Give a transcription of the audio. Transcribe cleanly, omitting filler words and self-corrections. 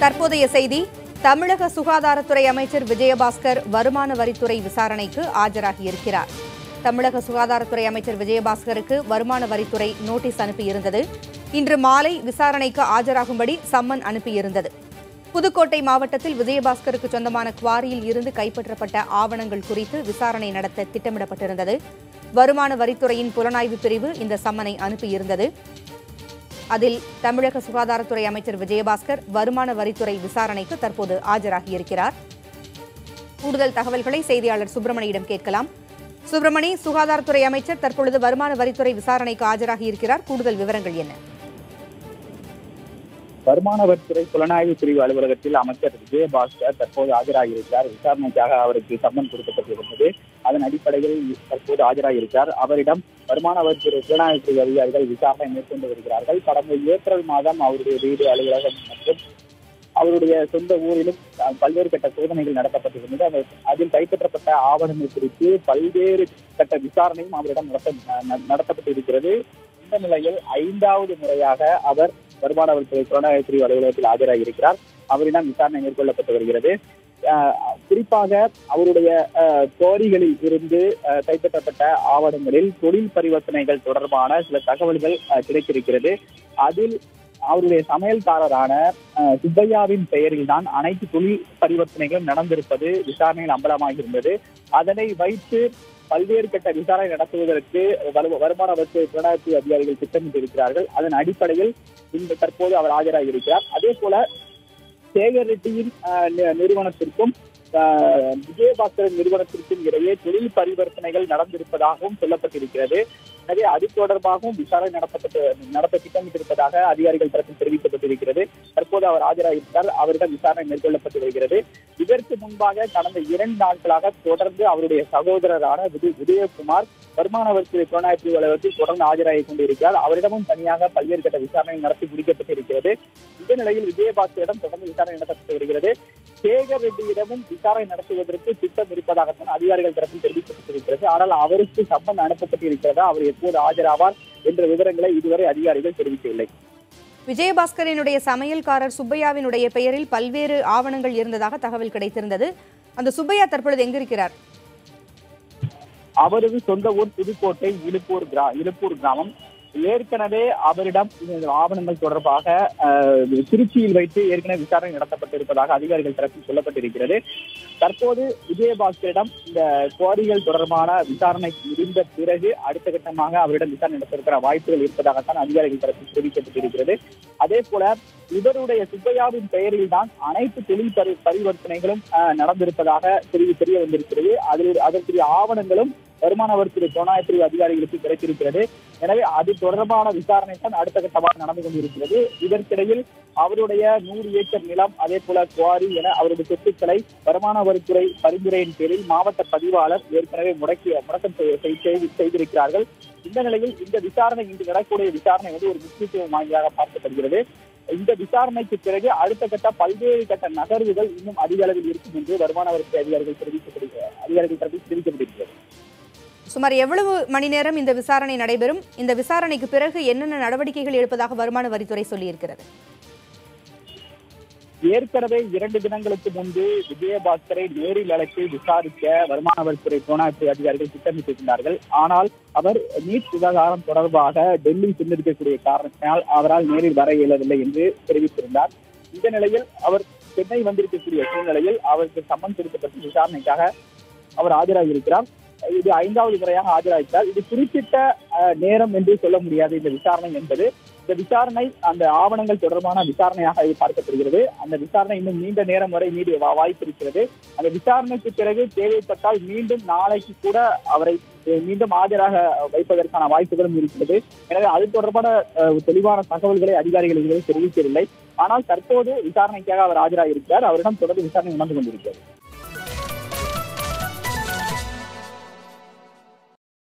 தற்போதைய செய்தி. தமிழக சுகாதாரத்துறை அமைச்சர் விஜயபாஸ்கர் வருமான வரித்துறை விசாரணைக்கு ஆஜராகியிருக்கிறார். தமிழக சுகாதாரத்துறை அமைச்சர் விஜயபாஸ்கருக்கு வருமான வரித்துறை நோட்டீஸ் அனுப்பியிருந்தது. இன்று மாலை விசாரணைக்கு ஆஜராகும்படி சம்மன் அனுப்பியிருந்தது. புதுக்கோட்டை மாவட்டத்தில் விஜயபாஸ்கருக்கு சொந்தமான குவாரியில் இருந்து கைப்பற்றப்பட்ட ஆவணங்கள் குறித்து விசாரணை நடத்த திட்டமிடப்பட்டிருந்தது. வருமான வரித்துறையின் புலனாய்வு பிரிவு இந்த சம்மனை அனுப்பியிருந்தது. அதில் தமிழக சுகாதாரத்துறை அமைச்சர் விஜயபாஸ்கர் வருமான வரித்துறை விசாரணைக்கு தற்போது ஆஜராகியிருக்கிறார். கூடுதல் தகவல்களை செய்தியாளர் சுப்பிரமணியிடம் கேட்கலாம். சுப்பிரமணி, சுகாதாரத்துறை அமைச்சர் தற்பொழுது வருமான வரித்துறை விசாரணைக்கு ஆஜராகியிருக்கிறார். கூடுதல் விவரங்கள் என்ன? வருமான வரித்துறை புலனாய்வு பிரிவு அலுவலகத்தில் அமைச்சர் விஜயபாஸ்கர் தற்போது ஆஜராகியிருக்கிறார். விசாரணைக்காக அவருக்கு சம்மன் கொடுக்கப்பட்டிருந்தது. அதன் அடிப்படையில் தற்போது ஆஜராகியிருக்கிறார். அவரிடம் வருமான வரித்துறை புலனாய்வு பிரிவு அதிகாரிகள் விசாரணை மேற்கொண்டு வருகிறார்கள். கடந்த ஏப்ரல் மாதம் அவருடைய வீடு, அலுவலகம் மற்றும் அவருடைய சொந்த ஊரிலும் பல்வேறு கட்ட சோதனைகள் நடத்தப்பட்டிருந்தது. அதில் கைப்பற்றப்பட்ட ஆவணங்கள் குறித்து பல்வேறு கட்ட விசாரணையும் அவரிடம் நடத்தப்பட்டிருக்கிறது. இந்த நிலையில் 5வது முறையாக அவர் வருமான வரித்துறை புலனாய்வு பிரிவு அலுவலகத்தில் ஆஜராகியிருக்கிறார். அவரிடம் விசாரணை மேற்கொள்ளப்பட்டு வருகிறது. குறிப்பாக அவருடைய கோரிகளில் இருந்து கைப்பற்றப்பட்ட ஆவணங்களில் தொழில் பரிவர்த்தனைகள் தொடர்பான சில தகவல்கள் கிடைத்திருக்கிறது. அதில் அவருடைய சமையல்காரரான சுப்பையாவின் பெயரில் தான் அனைத்து தொழில் பரிவர்த்தனைகளும் நடந்திருப்பது விசாரணையில் அம்பலமாகியிருந்தது. அதனை வைத்து பல்வேறு கட்ட விசாரணை நடத்துவதற்கு வருமான வரித்துறை புலனாய்வு அதிகாரிகள் திட்டமிட்டிருக்கிறார்கள். அதன் அடிப்படையில் இந்த தற்போது அவர் ஆஜராகியிருக்கிறார். அதே போல சேகர் ரெட்டியின் நிறுவனத்திற்கும் விஜயபாஸ்கர் நிறுவனத்திற்கும் இடையே தொழில் பரிவர்த்தனைகள் நடந்திருப்பதாகவும் சொல்லப்பட்டிருக்கிறது. எனவே அது தொடர்பாகவும் விசாரணை நடத்த திட்டமிட்டிருப்பதாக அதிகாரிகள் தரப்பில் தெரிவிக்கப்பட்டிருக்கிறது. தற்போது அவர் ஆஜராகியிருக்கிறார். அவரிடம் விசாரணை மேற்கொள்ளப்பட்டு வருகிறது. இதற்கு முன்பாக கடந்த 2 நாட்களாக தொடர்ந்து அவருடைய சகோதரரான உதயகுமார் வருமான வரித்துறை புலனாய்வு பிரிவு அலுவலகத்தில் தொடர்ந்து ஆஜராகி கொண்டிருக்கிறார். அவரிடமும் தனியாக பல்வேறு கட்ட விசாரணை நடத்தி முடிக்கப்பட்டிருக்கிறது. இந்த நிலையில் விஜயபாஸ்கரிடம் தொடர்ந்து விசாரணை நடத்தப்பட்டு வருகிறது. சேகர் ரெட்டியிடமும் விசாரணை நடத்துவதற்கு திட்டம் இருப்பதாகத்தான் அதிகாரிகள் தரப்பில் தெரிவிக்கப்பட்டிருக்கிறது. ஆனால் அவருக்கு சம்மன் அனுப்பப்பட்டிருக்கிறதா, அவர் எப்போது ஆஜராவார் என்ற விவரங்களை இதுவரை அதிகாரிகள் தெரிவிக்கவில்லை. விஜயபாஸ்கரினுடைய சமையல்காரர் சுப்பையாவினுடைய பெயரில் பல்வேறு ஆவணங்கள் இருந்ததாக தகவல் கிடைத்திருந்தது. அந்த சுப்பையா தற்பொழுது எங்கிருக்கிறார்? அவரது சொந்த ஊர் புதுக்கோட்டை இலுப்பூர் கிராமம். ஏற்கனவே அவரிடம் ஆவணங்கள் தொடர்பாக திருச்சியில் வைத்து ஏற்கனவே விசாரணை நடத்தப்பட்டிருப்பதாக அதிகாரிகள் தரப்பில் சொல்லப்பட்டிருக்கிறது. தற்போது விஜயபாஸ்கரிடம் இந்த குவாரிகள் தொடர்பான விசாரணை முடிந்த பிறகு அடுத்த கட்டமாக அவரிடம் விசாரணை நடத்திருக்கிற வாய்ப்புகள் இருப்பதாகத்தான் அதிகாரிகள் தரப்பில் தெரிவிக்கப்பட்டிருக்கிறது. அதே போல இவருடைய சுப்பையாவின் பெயரில் தான் அனைத்து தொழில் பரிவர்த்தனைகளும் நடந்திருப்பதாக தெரிய வந்திருக்கிறது. அதற்குரிய ஆவணங்களும் வருமான வரித்துறை புலனாய்வு பிரிவு அதிகாரிகளுக்கு கிடைத்திருக்கிறது. எனவே அது தொடர்பான விசாரணை தான் அடுத்த கட்டமாக நடந்து கொண்டிருக்கிறது. இதற்கிடையில் அவருடைய 100 ஏக்கர் நிலம், அதே போல குவாரி என அவருடைய சொத்துக்களை வருமான வரித்துறை பரிந்துரையின் பேரில் மாவட்ட பதிவாளர் ஏற்கனவே முடக்கம் செய்திருக்கிறார்கள். இந்த நிலையில் இந்த விசாரணை, இன்று நடக்கக்கூடிய விசாரணை ஒரு முக்கியத்துவம் வாய்ந்ததாக பார்க்கப்படுகிறது. இந்த விசாரணைக்கு பிறகு அடுத்த கட்ட பல்வேறு கட்ட நகர்வுகள் இன்னும் அதிக அளவில் இருக்கும் என்று வருமான வரித்துறை அதிகாரிகள் தரப்பில் தெரிவிக்கப்பட்டிருக்கிறது. சுமார் எவ்வளவு மணி நேரம் இந்த விசாரணை நடைபெறும்? இந்த விசாரணைக்கு பிறகு என்னென்ன நடவடிக்கைகள் எடுப்பதாக வருமான வரித்துறை சொல்லியிருக்கிறது? ஏற்கனவே 2 தினங்களுக்கு முன்பு விஜயபாஸ்கரை நேரில் அழைத்து விசாரிக்க வருமான வரித்துறை புலனாய்வு அதிகாரிகள் திட்டமிட்டிருந்தார்கள். ஆனால் அவர் நீட் விவகாரம் தொடர்பாக டெல்லி சென்றிருக்கக்கூடிய காரணத்தினால் அவரால் நேரில் வர இயலவில்லை என்று தெரிவித்திருந்தார். இந்த நிலையில் அவர் சென்னை வந்திருக்கக்கூடிய சூழ்நிலையில் அவருக்கு சம்மன் கொடுக்கப்பட்டு விசாரணைக்காக அவர் ஆஜராகியிருக்கிறார். இது 5வது முறையாக ஆஜராகிறார். இது குறிப்பிட்ட நேரம் என்று சொல்ல முடியாது. இந்த விசாரணை என்பது, இந்த விசாரணை அந்த ஆவணங்கள் தொடர்பான விசாரணையாக பார்க்கப்படுகிறது. அந்த விசாரணை இன்னும் நீண்ட நேரம் வரை நீடிய வாய்ப்பு இருக்கிறது. அந்த விசாரணைக்கு பிறகு தேவைப்பட்டால் மீண்டும் நாளைக்கு கூட அவரை மீண்டும் ஆஜராக வைப்பதற்கான வாய்ப்புகளும் இருக்கிறது. எனவே அது தொடர்பான தெளிவான தகவல்களை அதிகாரிகள் இதுவரை தெரிவிக்கவில்லை. ஆனால் தற்போது விசாரணைக்காக அவர் ஆஜராகியிருக்கிறார். அவரிடம் தொடர்ந்து விசாரணை நடந்து கொண்டிருக்கிறது.